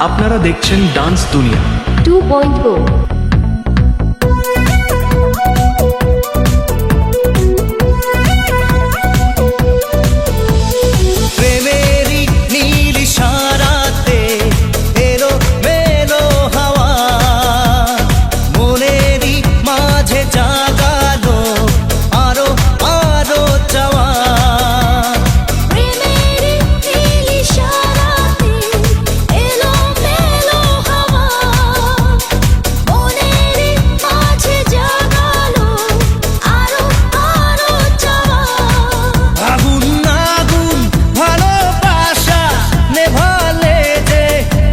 আপনারা দেখছেন ডান্স দুনিয়া 2.0। প্রেমেরই নীল ইশারাতে এলো মেলো হাওয়া, মনেরই মাঝে জাগালো আরো আরো চাওয়া। প্রেমেরই নীল ইশারাতে এলো মেলো হাওয়া, মনেরই মাঝে জাগালো আরো আরো চাওয়া। আগুন আগুন ভালোবাসা নেভালে যে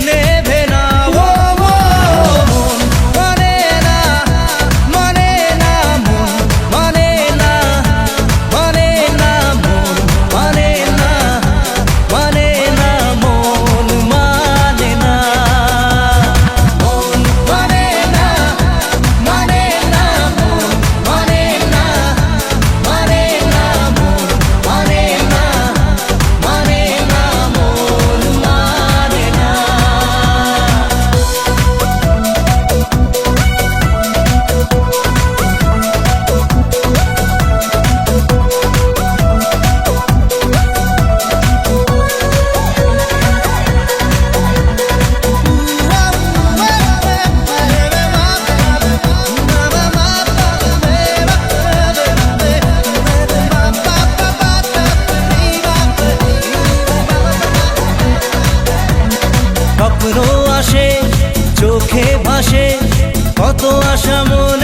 নেভে না, ও মন মানে না মানে না, মন মানে না মানে না, মন মানে না মানে না, মন মানে না, মন মানে না মানে না, মন মানে না মানে না, মন মানে না মানে না, মন মানে না। স্বপ্ন আসে চোখে ভাসে, কত আশা মোর